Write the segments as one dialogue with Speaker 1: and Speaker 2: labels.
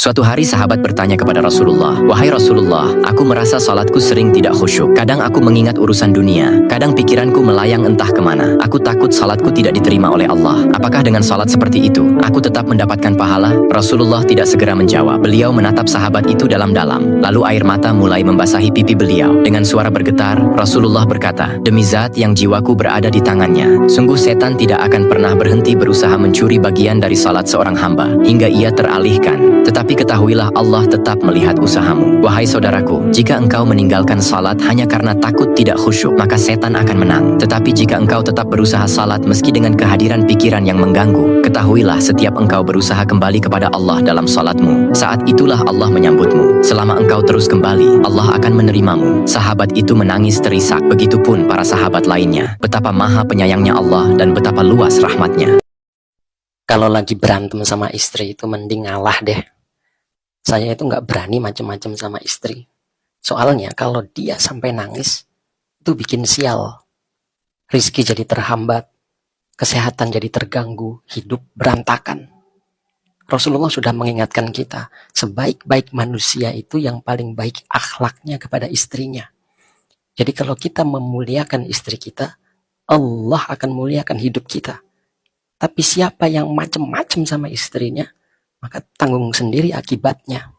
Speaker 1: Suatu hari sahabat bertanya kepada Rasulullah, "Wahai Rasulullah, aku merasa salatku sering tidak khusyuk. Kadang aku mengingat urusan dunia. Kadang pikiranku melayang entah kemana. Aku takut salatku tidak diterima oleh Allah. Apakah dengan salat seperti itu, aku tetap mendapatkan pahala?" Rasulullah tidak segera menjawab. Beliau menatap sahabat itu dalam-dalam. Lalu air mata mulai membasahi pipi beliau. Dengan suara bergetar, Rasulullah berkata, "Demi zat yang jiwaku berada di tangannya, sungguh setan tidak akan pernah berhenti berusaha mencuri bagian dari salat seorang hamba, hingga ia teralihkan. Tetapi ketahuilah Allah tetap melihat usahamu. Wahai saudaraku, jika engkau meninggalkan salat hanya karena takut tidak khusyuk, maka setan akan menang. Tetapi jika engkau tetap berusaha salat meski dengan kehadiran pikiran yang mengganggu, ketahuilah setiap engkau berusaha kembali kepada Allah dalam salatmu, saat itulah Allah menyambutmu. Selama engkau terus kembali, Allah akan menerimamu." Sahabat itu menangis terisak. Begitupun para sahabat lainnya. Betapa maha penyayangnya Allah dan betapa luas rahmatnya.
Speaker 2: Kalau lagi berantem sama istri itu mending ngalah deh. Saya itu nggak berani macam-macam sama istri. Soalnya kalau dia sampai nangis, itu bikin sial. Rizki jadi terhambat, kesehatan jadi terganggu, hidup berantakan. Rasulullah sudah mengingatkan kita, sebaik-baik manusia itu yang paling baik akhlaknya kepada istrinya. Jadi kalau kita memuliakan istri kita, Allah akan muliakan hidup kita. Tapi siapa yang macam-macam sama istrinya, maka tanggung sendiri akibatnya.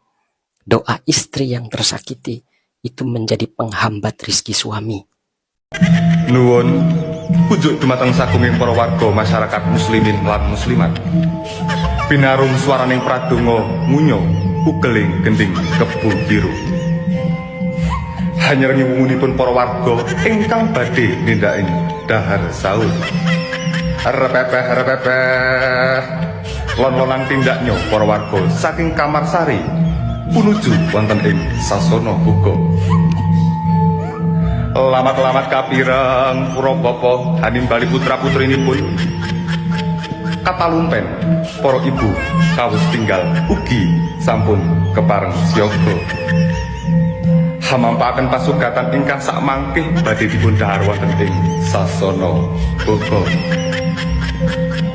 Speaker 2: Doa istri yang tersakiti itu menjadi penghambat rizki suami.
Speaker 3: Nuwun pujuk dumateng sagunging para warga masyarakat muslimin lan muslimat. Binarum swaraning pradonga munyo ugeling gending kebu biru. Hanyar ngiwungunipun para warga ingkang badhe nindakaken dahar sahur. Repepeh lon-lonan tindaknya para warga saking kamar sari punuju wonten ing sasana buka. Lamat-lamat kapireng pura bapa hanimbali putra-putrinipun katalumpen para ibu kawus tinggal ugi sampun kepareng siyaga. Hamampaken pasugatan ingkang sakmangkih badhe dipun dhahar wonten ing sasana buka.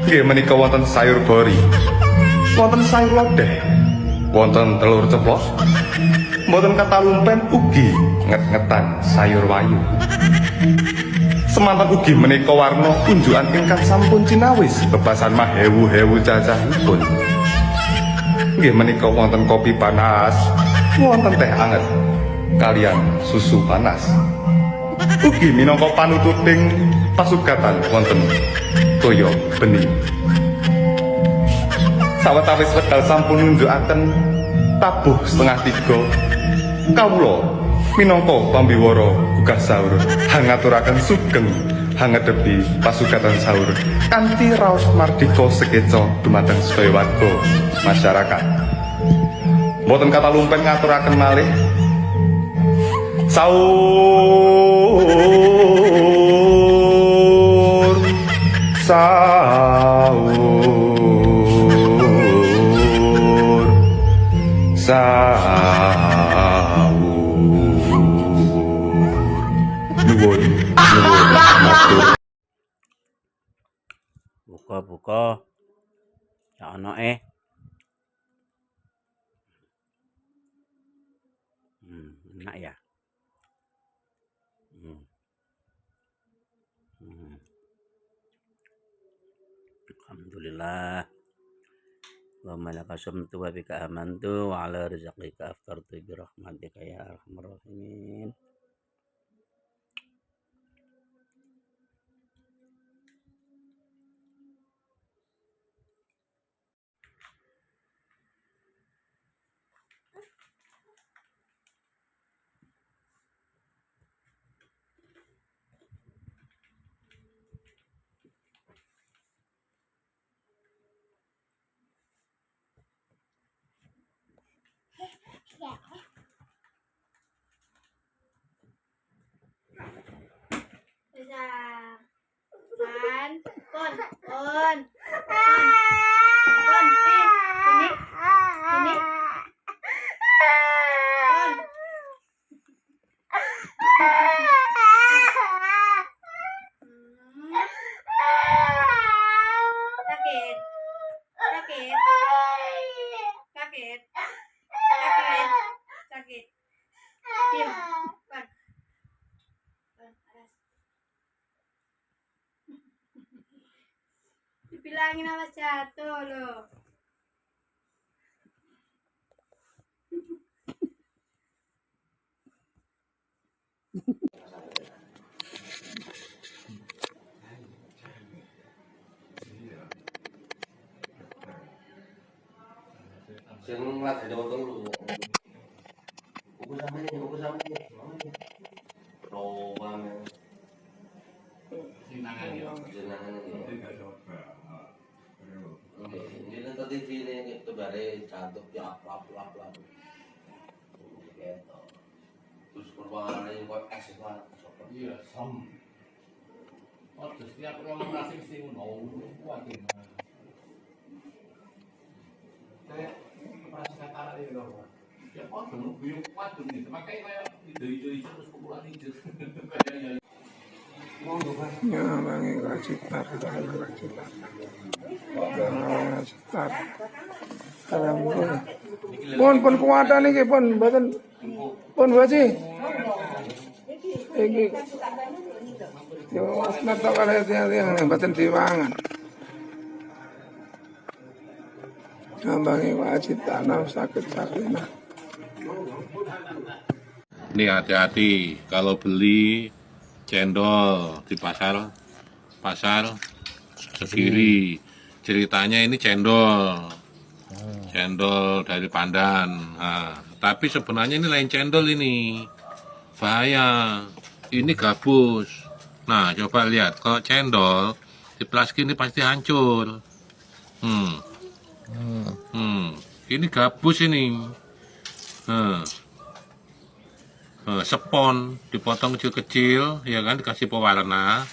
Speaker 3: Nggih menika wonten sayur bori, wonten sayur lodeh, wonten telur ceplok, mboten katalumpen ugi nget-ngetan sayur wayu. Semanten ugi menika warna unjukan ingkang sampun cinawis bebasan mahewu-hewu cacahipun. Nggih menika wonten kopi panas, wonten teh anget, kalian susu panas. Ugi minangka panututing pasugatan wonten toya bening. Sawetawis wekdal sampun nunjukaken tabuh setengah 3, kawula minangka pambiwara gugah sahur hangaturaken sugeng hangedepi pasugatan sahur kanthi raos mardika sekeca dumateng sedaya warga masyarakat. Mboten katalumpen ngaturaken malih sahur nuwun matur.
Speaker 4: Buka ya ana enak ya. Alhamdulillah. Wa malaka sumtu wa bika amantu wa ala rizqika aftartu bi rahmatika ya arhamar rahimin.
Speaker 5: Sakit. Diam. Pan. Aras. Dibilangin awas jatuh loh.
Speaker 6: Sing lat ada wong telu. Ukur sama ini. Roman. Jenengan ya. Ini nonton TV ini itu bare cantik ya lap. Gitu. Terus kurban ini kok eksis banget.
Speaker 7: Iya, sam. Oh, setiap orang asing sih kuat ini. Perasaan kata ini loh. Ya, oh, belum kuat ini. Makanya kayak hijau-hijau terus pukulan hijau.
Speaker 8: Ya, bangi kacitar, kacitar. Alhamdulillah. Pun kuatan nih, pun baca. Iki. Yo, asnat tak ada yang batin tiwangan. Bangi wajib tanam sakit-sakit.
Speaker 9: Nih hati-hati kalau beli cendol di pasar Segiri. Ceritanya ini cendol dari Pandan. Nah, tapi sebenarnya ini lain cendol ini, bahaya. Ini gabus. Nah, coba lihat kalau cendol di plastik ini pasti hancur. Ini gabus ini. Sepon dipotong kecil-kecil, ya kan, dikasih pewarna,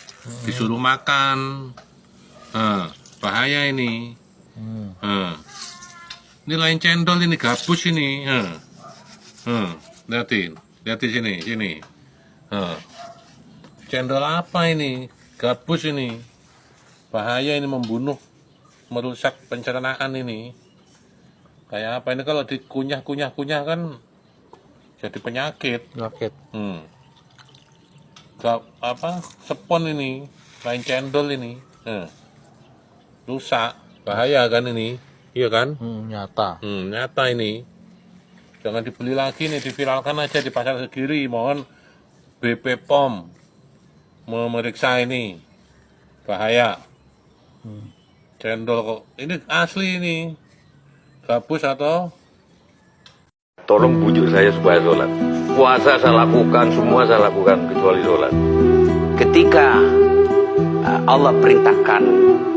Speaker 9: disuruh makan. Bahaya ini. Ini lain cendol, ini gabus ini. Lihatin sini. Cendol apa ini? Gabus ini. Bahaya ini, membunuh, merusak pencernaan ini. Kayak apa ini kalau dikunyah kan jadi penyakit. Sepon ini, lain cendol ini. Rusak, bahaya kan ini. Iya kan? Nyata ini. Jangan dibeli lagi nih, diviralkan aja di pasar Segiri. Mohon BP POM memeriksa ini. Bahaya. Cendol kok. Ini asli ini. Gabus atau?
Speaker 10: Tolong bujuk saya supaya sholat. Puasa saya lakukan, semua saya lakukan kecuali sholat.
Speaker 11: Ketika Allah perintahkan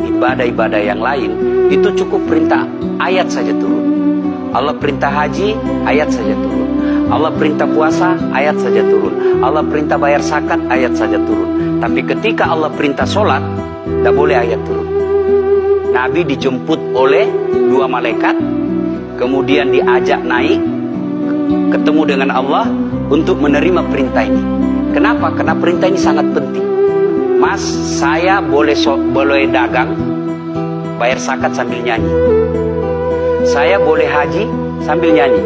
Speaker 11: ibadah-ibadah yang lain, itu cukup perintah ayat saja turun. Allah perintah haji, ayat saja turun. Allah perintah puasa, ayat saja turun. Allah perintah bayar zakat, ayat saja turun. Tapi ketika Allah perintah sholat, tidak boleh ayat turun. Nabi dijemput oleh 2 malaikat, kemudian diajak naik, ketemu dengan Allah untuk menerima perintah ini. Kenapa? Karena perintah ini sangat penting. Mas, saya boleh dagang, bayar zakat sambil nyanyi. Saya boleh haji sambil nyanyi.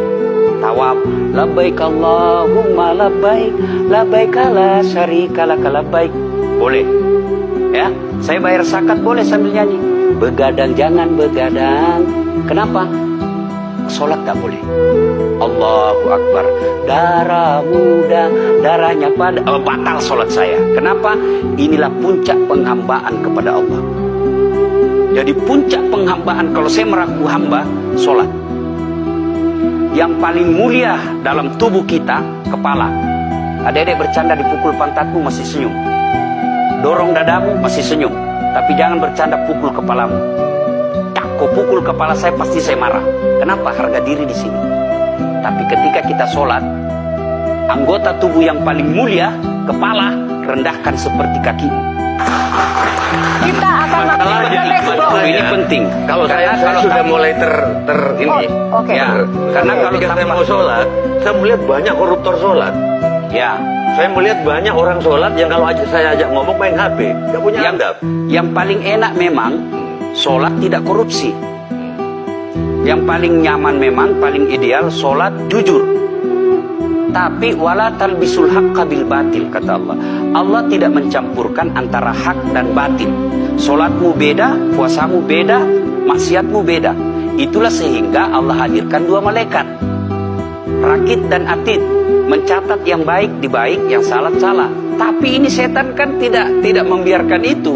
Speaker 11: Tawaf, labbaik Allahumma labbaik, labbaik la syarika lak labbaik. Boleh. Ya, saya bayar zakat boleh sambil nyanyi. Begadang jangan begadang. Kenapa? Sholat tak boleh. Allahu Akbar. Darah muda, darahnya pada batal sholat saya. Kenapa? Inilah puncak penghambaan kepada Allah. Jadi puncak penghambaan kalau saya meraku hamba, sholat. Yang paling mulia dalam tubuh kita, kepala. Adik-adik bercanda dipukul pantatmu masih senyum. Dorong dadamu masih senyum. Tapi jangan bercanda pukul kepalamu. Kau pukul kepala saya pasti saya marah. Kenapa? Harga diri di sini. Tapi ketika kita sholat, anggota tubuh yang paling mulia, kepala, rendahkan seperti kakimu.
Speaker 5: Kita akan
Speaker 11: Ini penting.
Speaker 10: Kalau saya sudah mulai ini.
Speaker 5: Oke.
Speaker 11: Ya, karena kalau
Speaker 10: ketika saya mau sholat, saya melihat banyak koruptor sholat.
Speaker 11: ya,
Speaker 10: Saya melihat banyak orang sholat yang kalau saya ajak ngomong main HP, nggak punya adab.
Speaker 11: yang paling enak memang sholat tidak korupsi. Yang paling nyaman memang, paling ideal, sholat jujur. Tapi wala talbisul haqqa bil batil, kata Allah. Allah tidak mencampurkan antara hak dan batil. Sholatmu beda, puasamu beda, maksiatmu beda. Itulah sehingga Allah hadirkan dua malaikat, rakit dan atid, mencatat yang baik di baik, yang salah salah. Tapi ini setan kan tidak membiarkan itu.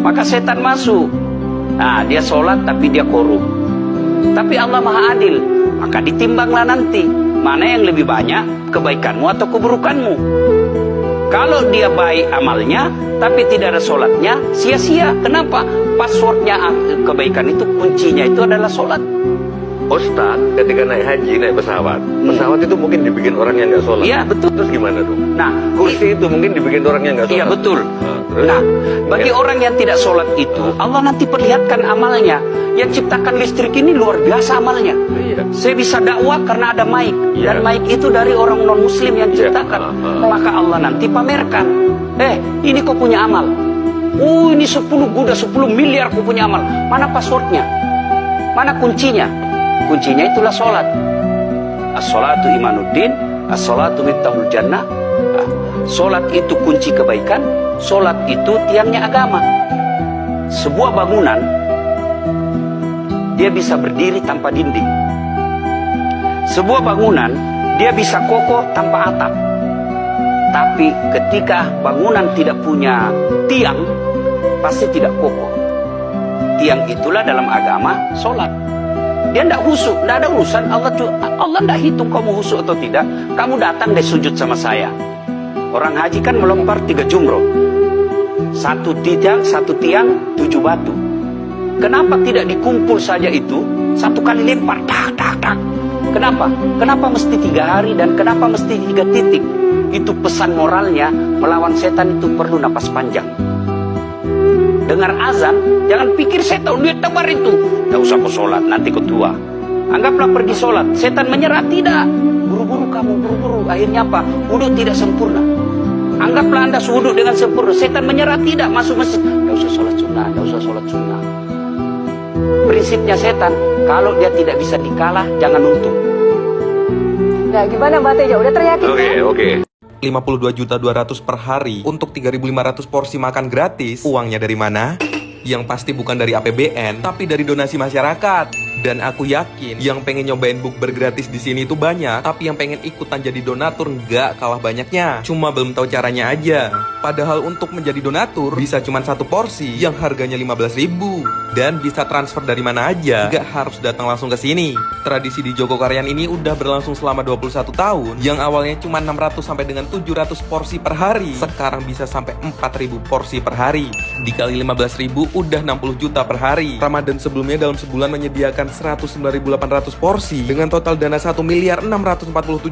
Speaker 11: Maka setan masuk. Nah, dia sholat tapi dia korup. Tapi Allah Maha Adil, maka ditimbanglah nanti mana yang lebih banyak, kebaikanmu atau keburukanmu. Kalau dia baik amalnya tapi tidak ada sholatnya, sia-sia. Kenapa? Passwordnya kebaikan itu, kuncinya itu adalah sholat.
Speaker 10: Ustaz, ketika naik haji, naik pesawat itu mungkin dibikin orang yang nggak sholat.
Speaker 11: Iya, betul.
Speaker 10: Terus gimana tuh?
Speaker 11: Nah,
Speaker 10: kursi itu mungkin dibikin orang yang nggak sholat.
Speaker 11: Iya, betul.
Speaker 10: Terus?
Speaker 11: Nah, bagi orang yang tidak sholat itu, Allah nanti perlihatkan amalnya. Yang ciptakan listrik ini luar biasa amalnya.
Speaker 10: Iya.
Speaker 11: Saya bisa dakwah karena ada mic. Dan mic itu dari orang non-muslim yang ciptakan. Maka Allah nanti pamerkan. Ini kau punya amal. Ini 10 miliar kau punya amal. Mana passwordnya? Mana kuncinya? Kuncinya itulah sholat. As-sholatu imanuddin, as-sholatu miftahul jannah. Sholat itu kunci kebaikan, sholat itu tiangnya agama. Sebuah bangunan, dia bisa berdiri tanpa dinding. Sebuah bangunan, dia bisa kokoh tanpa atap. Tapi ketika bangunan tidak punya tiang, pasti tidak kokoh. Tiang itulah dalam agama sholat. Dia tidak husuk, tidak ada urusan. Allah tidak hitung kamu husuk atau tidak. Kamu datang deh sujud sama saya. Orang haji kan melempar 3 jumroh. 1 tiang, 7 batu. Kenapa tidak dikumpul saja itu? 1 kali lempar, tak, tak, tak. Kenapa? Kenapa mesti 3 hari dan kenapa mesti 3 titik? Itu pesan moralnya, melawan setan itu perlu napas panjang. Dengar azan, jangan pikir saya tahu duit tebar itu. Tidak usah kau sholat, nanti kau tua. Anggaplah pergi sholat, setan menyerah, tidak. Buru-buru kamu, buru-buru. Akhirnya apa? Wudhu tidak sempurna. Anggaplah anda wudhu dengan sempurna, setan menyerah, tidak. Masuk masjid, tidak usah sholat sunnah, tidak usah sholat sunnah. Prinsipnya setan, kalau dia tidak bisa dikalah, jangan untung.
Speaker 5: Nah, gimana Mbak Teja? Udah teryakin?
Speaker 10: Oke.
Speaker 12: 52.200.000 per hari untuk 3.500 porsi makan gratis. Uangnya dari mana? Yang pasti bukan dari APBN, tapi dari donasi masyarakat. Dan aku yakin yang pengen nyobain bukber gratis di sini itu banyak, tapi yang pengen ikutan jadi donatur nggak kalah banyaknya. Cuma belum tahu caranya aja. Padahal untuk menjadi donatur bisa cuma 1 porsi yang harganya 15.000 dan bisa transfer dari mana aja, nggak harus datang langsung ke sini. Tradisi di Jogokarian ini udah berlangsung selama 21 tahun, yang awalnya cuma 600 sampai dengan 700 porsi per hari, sekarang bisa sampai 4.000 porsi per hari. Dikali 15.000 udah 60 juta per hari. Ramadan sebelumnya dalam sebulan menyediakan 109.800 porsi dengan total dana 1.647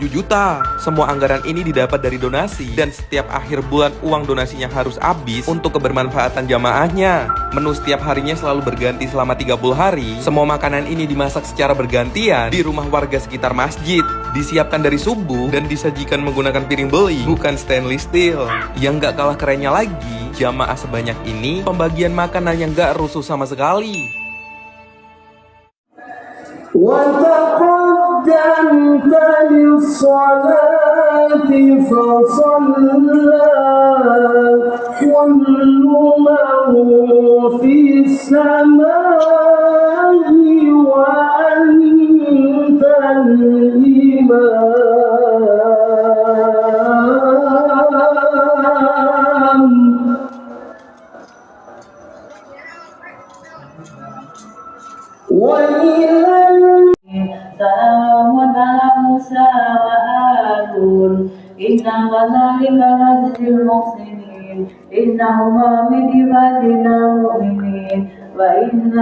Speaker 12: juta. Semua anggaran ini didapat dari donasi dan setiap akhir bulan uang donasinya harus habis untuk kebermanfaatan jamaahnya. Menu setiap harinya selalu berganti selama 30 hari. Semua makanan ini dimasak secara bergantian di rumah warga sekitar masjid. Disiapkan dari subuh dan disajikan menggunakan piring beling, bukan stainless steel. Yang gak kalah kerennya lagi, jamaah sebanyak ini pembagian makanan yang gak rusuh sama sekali.
Speaker 13: وتقدمت للصلاة فصلى كل من في السماء وأنت الإمام
Speaker 14: سلام على موسى وهارون إنا كذلك نجزي المحسنين إنهما من عبادنا المؤمنين وإن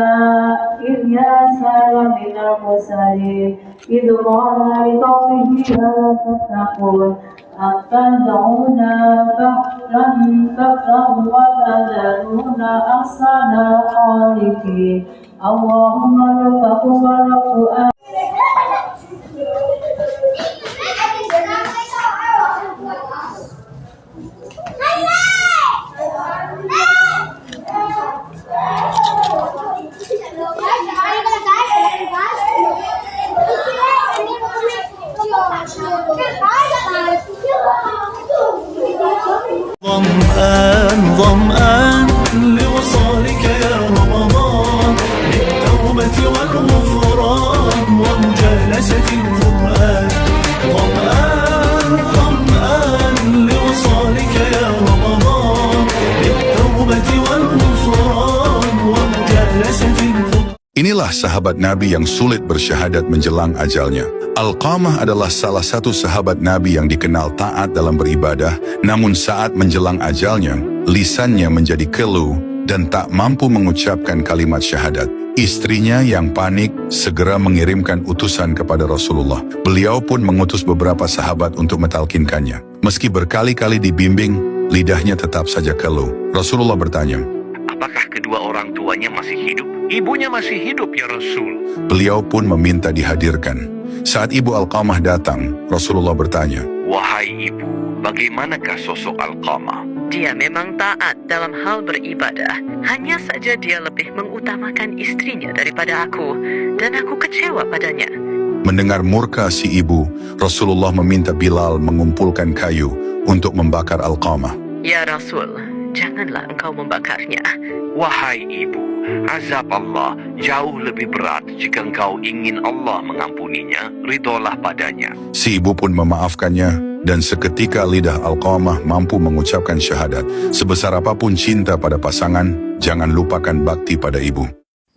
Speaker 14: إلياس لمن المرسلين إذ قال لقومه ألا تتقون أتدعون فقرا وتذرون أحسن الخالقين اللهم ربكم ورب
Speaker 5: Guys,
Speaker 15: sahabat Nabi yang sulit bersyahadat menjelang ajalnya. Alqamah adalah salah satu sahabat Nabi yang dikenal taat dalam beribadah, namun saat menjelang ajalnya, lisannya menjadi keluh dan tak mampu mengucapkan kalimat syahadat. Istrinya yang panik segera mengirimkan utusan kepada Rasulullah. Beliau pun mengutus beberapa sahabat untuk mentalkinkannya. Meski berkali-kali dibimbing, lidahnya tetap saja keluh. Rasulullah bertanya,
Speaker 10: Apakah kedua orang tuanya masih hidup? Ibunya masih hidup ya Rasul.
Speaker 15: Beliau pun meminta dihadirkan. Saat ibu Alqamah datang, Rasulullah bertanya,
Speaker 10: Wahai ibu, bagaimanakah sosok Alqamah?
Speaker 16: Dia memang taat dalam hal beribadah. Hanya saja dia lebih mengutamakan istrinya daripada aku. Dan aku kecewa padanya.
Speaker 15: Mendengar murka si ibu, Rasulullah meminta Bilal mengumpulkan kayu untuk membakar Alqamah.
Speaker 16: Ya Rasul, janganlah engkau membakarnya.
Speaker 10: Wahai ibu, azab Allah jauh lebih berat. Jika engkau ingin Allah mengampuninya, ridholah padanya.
Speaker 15: Si ibu pun memaafkannya, dan seketika lidah Alqamah mampu mengucapkan syahadat. Sebesar apapun cinta pada pasangan, jangan lupakan bakti pada ibu.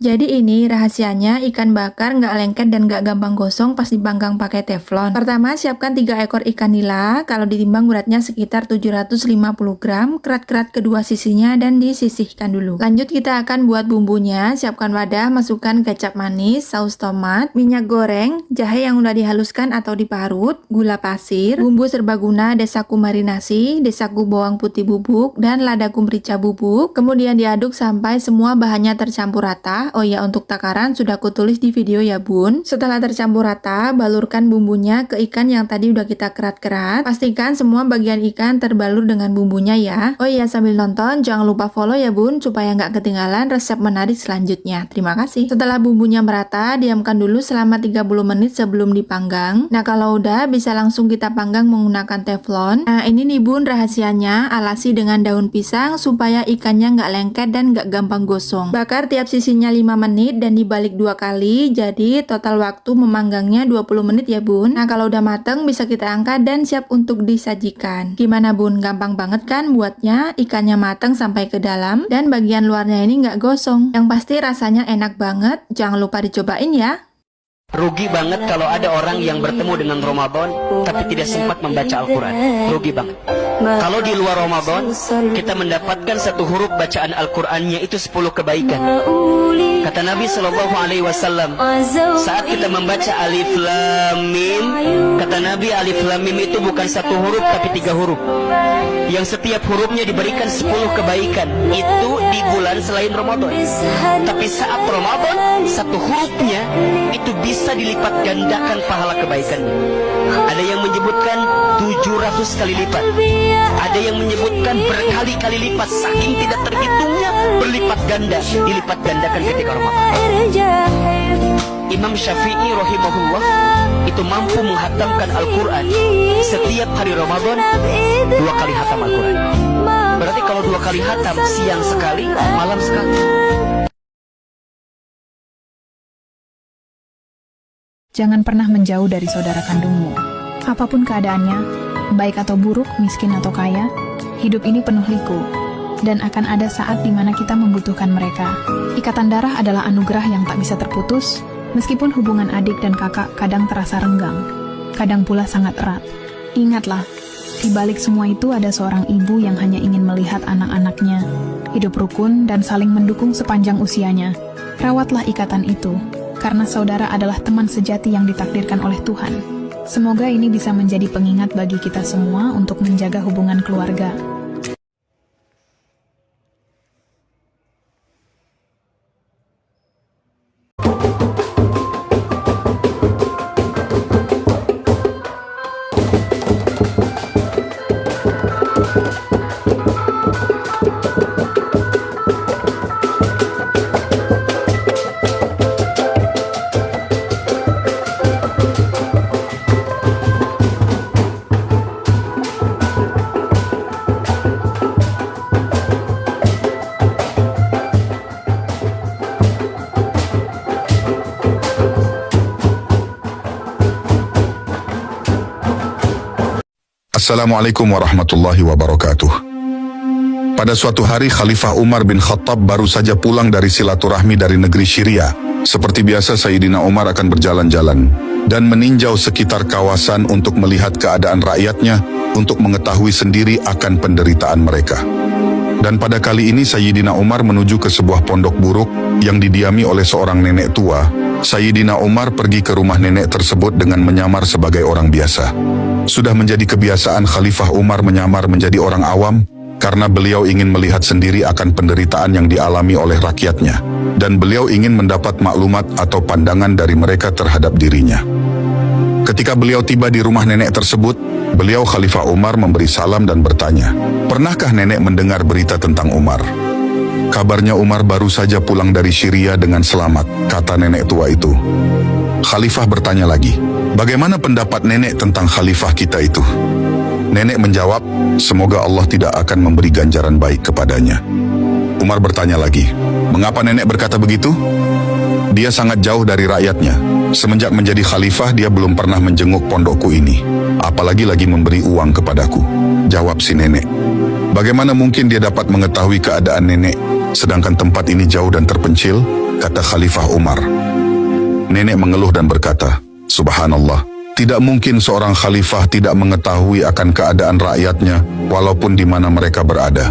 Speaker 17: Jadi ini rahasianya ikan bakar nggak lengket dan nggak gampang gosong pas dipanggang pakai teflon. Pertama, siapkan 3 ekor ikan nila. Kalau ditimbang beratnya sekitar 750 gram. Kerat-kerat kedua sisinya dan disisihkan dulu. Lanjut kita akan buat bumbunya. Siapkan wadah, masukkan kecap manis, saus tomat, minyak goreng, jahe yang udah dihaluskan atau diparut, gula pasir, bumbu serbaguna, desaku marinasi, desaku bawang putih bubuk, dan ladaku merica bubuk. Kemudian diaduk sampai semua bahannya tercampur rata. Oh ya, untuk takaran sudah kutulis di video ya bun. Setelah tercampur rata, balurkan bumbunya ke ikan yang tadi udah kita kerat-kerat. Pastikan semua bagian ikan terbalur dengan bumbunya ya. Oh iya, sambil nonton jangan lupa follow ya bun, supaya nggak ketinggalan resep menarik selanjutnya. Terima kasih. Setelah bumbunya merata, diamkan dulu selama 30 menit sebelum dipanggang. Nah kalau udah, bisa langsung kita panggang menggunakan teflon. Nah ini nih bun rahasianya, alasi dengan daun pisang supaya ikannya nggak lengket dan nggak gampang gosong. Bakar tiap sisinya 5 menit dan dibalik 2 kali, jadi total waktu memanggangnya 20 menit ya bun. Nah kalau udah mateng bisa kita angkat dan siap untuk disajikan. Gimana bun, gampang banget kan buatnya? Ikannya mateng sampai ke dalam dan bagian luarnya ini nggak gosong. Yang pasti rasanya enak banget, jangan lupa dicobain ya.
Speaker 2: Rugi banget kalau ada orang yang bertemu dengan Ramadan tapi tidak sempat membaca Al-Quran. Rugi banget. Kalau di luar Ramadan kita mendapatkan 1 huruf bacaan Al-Qurannya itu 10 kebaikan. Kata Nabi SAW, saat kita membaca Alif Lam Mim, kata Nabi Alif Lam Mim itu bukan 1 huruf tapi 3 huruf, yang setiap hurufnya diberikan 10 kebaikan. Itu di bulan selain Ramadan. Tapi saat Ramadan 1 hurufnya itu bisa dilipat gandakan pahala kebaikannya. Ada yang menyebutkan 700 kali lipat. Ada yang menyebutkan berkali-kali lipat, saking tidak terhitungnya berlipat ganda, dilipat gandakan ketika Ramadan. Imam Syafi'i rahimahullah itu mampu menghatamkan Al-Quran setiap hari Ramadan 2 kali hatam Al-Quran. Berarti kalau 2 kali hatam, siang sekali, malam sekali.
Speaker 18: Jangan pernah menjauh dari saudara kandungmu. Apapun keadaannya, baik atau buruk, miskin atau kaya, hidup ini penuh liku. Dan akan ada saat di mana kita membutuhkan mereka. Ikatan darah adalah anugerah yang tak bisa terputus, meskipun hubungan adik dan kakak kadang terasa renggang, kadang pula sangat erat. Ingatlah, di balik semua itu ada seorang ibu yang hanya ingin melihat anak-anaknya hidup rukun dan saling mendukung sepanjang usianya. Rawatlah ikatan itu, karena saudara adalah teman sejati yang ditakdirkan oleh Tuhan. Semoga ini bisa menjadi pengingat bagi kita semua untuk menjaga hubungan keluarga.
Speaker 15: Assalamualaikum warahmatullahi wabarakatuh. Pada suatu hari Khalifah Umar bin Khattab baru saja pulang dari silaturahmi dari negeri Syria. Seperti biasa Sayyidina Umar akan berjalan-jalan dan meninjau sekitar kawasan untuk melihat keadaan rakyatnya, untuk mengetahui sendiri akan penderitaan mereka. Dan pada kali ini Sayyidina Umar menuju ke sebuah pondok buruk yang didiami oleh seorang nenek tua. Sayyidina Umar pergi ke rumah nenek tersebut dengan menyamar sebagai orang biasa. Sudah menjadi kebiasaan Khalifah Umar menyamar menjadi orang awam karena beliau ingin melihat sendiri akan penderitaan yang dialami oleh rakyatnya. Dan beliau ingin mendapat maklumat atau pandangan dari mereka terhadap dirinya. Ketika beliau tiba di rumah nenek tersebut, beliau Khalifah Umar memberi salam dan bertanya, "Pernahkah nenek mendengar berita tentang Umar?" "Kabarnya Umar baru saja pulang dari Syria dengan selamat," kata nenek tua itu. Khalifah bertanya lagi, "Bagaimana pendapat nenek tentang khalifah kita itu?" Nenek menjawab, "Semoga Allah tidak akan memberi ganjaran baik kepadanya." Umar bertanya lagi, "Mengapa nenek berkata begitu?" "Dia sangat jauh dari rakyatnya. Semenjak menjadi khalifah dia belum pernah menjenguk pondokku ini. Apalagi lagi memberi uang kepadaku," jawab si nenek. "Bagaimana mungkin dia dapat mengetahui keadaan nenek, sedangkan tempat ini jauh dan terpencil?" kata Khalifah Umar. Nenek mengeluh dan berkata, "Subhanallah, tidak mungkin seorang khalifah tidak mengetahui akan keadaan rakyatnya walaupun di mana mereka berada."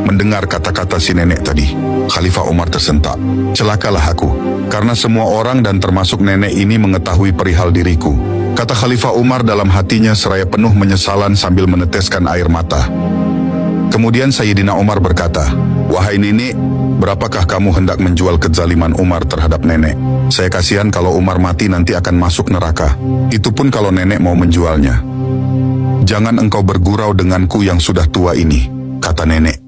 Speaker 15: Mendengar kata-kata si nenek tadi, Khalifah Umar tersentak. "Celakalah aku, karena semua orang dan termasuk nenek ini mengetahui perihal diriku," kata Khalifah Umar dalam hatinya seraya penuh menyesalan sambil meneteskan air mata. Kemudian Sayyidina Umar berkata, "Wahai nenek, berapakah kamu hendak menjual kezaliman Umar terhadap nenek? Saya kasihan kalau Umar mati nanti akan masuk neraka. Itu pun kalau nenek mau menjualnya." "Jangan engkau bergurau denganku yang sudah tua ini," kata nenek.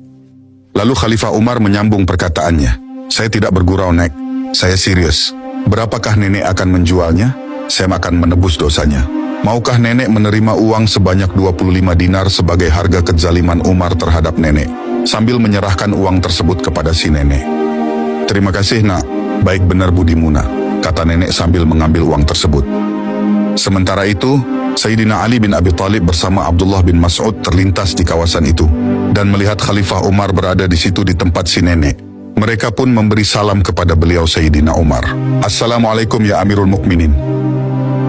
Speaker 15: Lalu Khalifah Umar menyambung perkataannya, "Saya tidak bergurau, Nek. Saya serius. Berapakah nenek akan menjualnya? Saya akan menebus dosanya. Maukah nenek menerima uang sebanyak 25 dinar sebagai harga kezaliman Umar terhadap nenek?" Sambil menyerahkan uang tersebut kepada si nenek. "Terima kasih, Nak. Baik benar budimu, Nak," kata nenek sambil mengambil uang tersebut. Sementara itu, Sayyidina Ali bin Abi Thalib bersama Abdullah bin Mas'ud terlintas di kawasan itu dan melihat Khalifah Umar berada di situ di tempat si nenek. Mereka pun memberi salam kepada beliau Sayyidina Umar. "Assalamualaikum ya Amirul Mukminin."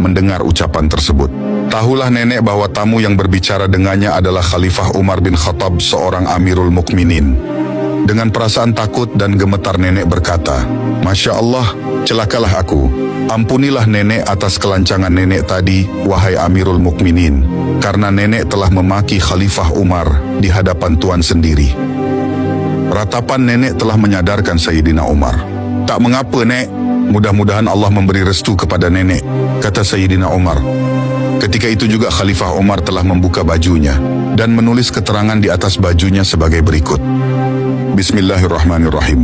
Speaker 15: Mendengar ucapan tersebut, tahulah nenek bahwa tamu yang berbicara dengannya adalah Khalifah Umar bin Khattab, seorang Amirul Mukminin. Dengan perasaan takut dan gemetar nenek berkata, "Masya Allah, celakalah aku. Ampunilah nenek atas kelancangan nenek tadi, wahai Amirul Mukminin, karena nenek telah memaki Khalifah Umar di hadapan Tuan sendiri." Ratapan nenek telah menyadarkan Sayyidina Umar. "Tak mengapa, Nek. Mudah-mudahan Allah memberi restu kepada nenek," kata Sayyidina Umar. Ketika itu juga Khalifah Umar telah membuka bajunya dan menulis keterangan di atas bajunya sebagai berikut. Bismillahirrahmanirrahim.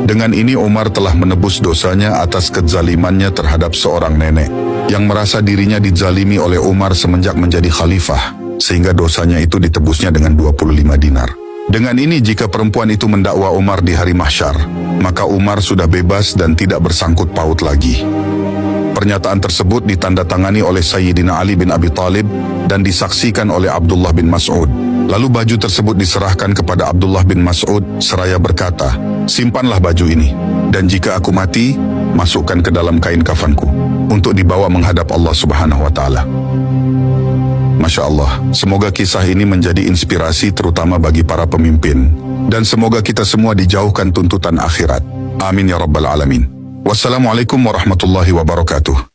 Speaker 15: Dengan ini Umar telah menebus dosanya atas kezalimannya terhadap seorang nenek yang merasa dirinya dizalimi oleh Umar semenjak menjadi khalifah, sehingga dosanya itu ditebusnya dengan 25 dinar. Dengan ini jika perempuan itu mendakwa Umar di hari mahsyar, maka Umar sudah bebas dan tidak bersangkut paut lagi. Pernyataan tersebut ditandatangani oleh Sayyidina Ali bin Abi Thalib dan disaksikan oleh Abdullah bin Mas'ud. Lalu baju tersebut diserahkan kepada Abdullah bin Mas'ud seraya berkata, "Simpanlah baju ini, dan jika aku mati, masukkan ke dalam kain kafanku untuk dibawa menghadap Allah Subhanahu wa Ta'ala." Masya Allah, semoga kisah ini menjadi inspirasi terutama bagi para pemimpin, dan semoga kita semua dijauhkan tuntutan akhirat. Amin ya Rabbal Alamin. Wassalamualaikum warahmatullahi wabarakatuh.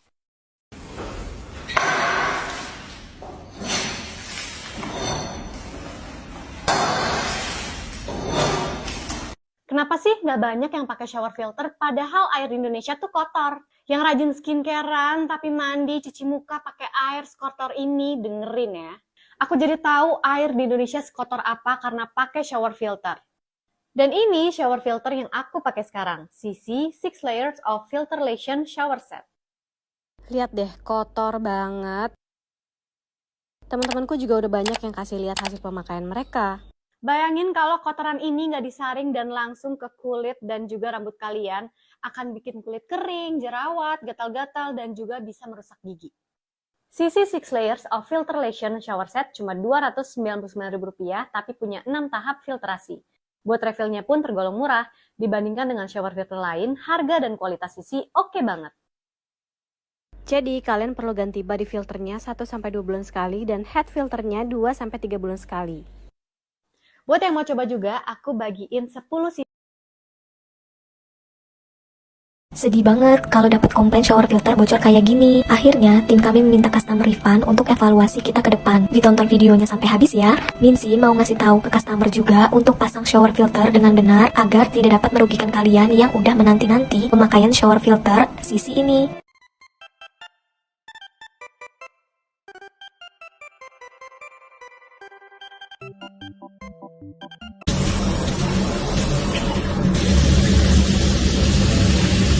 Speaker 19: Kenapa sih nggak banyak yang pakai shower filter padahal air di Indonesia tuh kotor? Yang rajin skincarean tapi mandi, cuci muka pakai air sekotor ini, dengerin ya. Aku jadi tahu air di Indonesia sekotor apa karena pakai shower filter. Dan ini shower filter yang aku pakai sekarang, CC 6 Layers of Filtration Shower Set. Lihat deh, kotor banget. Teman-temanku juga udah banyak yang kasih lihat hasil pemakaian mereka. Bayangin kalau kotoran ini nggak disaring dan langsung ke kulit dan juga rambut kalian, akan bikin kulit kering, jerawat, gatal-gatal, dan juga bisa merusak gigi. CC 6 Layers of Filtration Shower Set cuma Rp299.000, tapi punya 6 tahap filtrasi. Buat refillnya pun tergolong murah, dibandingkan dengan shower filter lain, harga dan kualitas sisi oke banget. Jadi kalian perlu ganti body filternya 1-2 bulan sekali dan head filternya 2-3 bulan sekali. Buat yang mau coba juga, aku bagiin 10 sisi.
Speaker 20: Sedih banget kalau dapat komplain shower filter bocor kayak gini. Akhirnya, tim kami meminta customer refund untuk evaluasi kita ke depan. Ditonton videonya sampai habis ya. Minsi mau ngasih tahu ke customer juga untuk pasang shower filter dengan benar agar tidak dapat merugikan kalian yang udah menanti-nanti pemakaian shower filter sisi ini.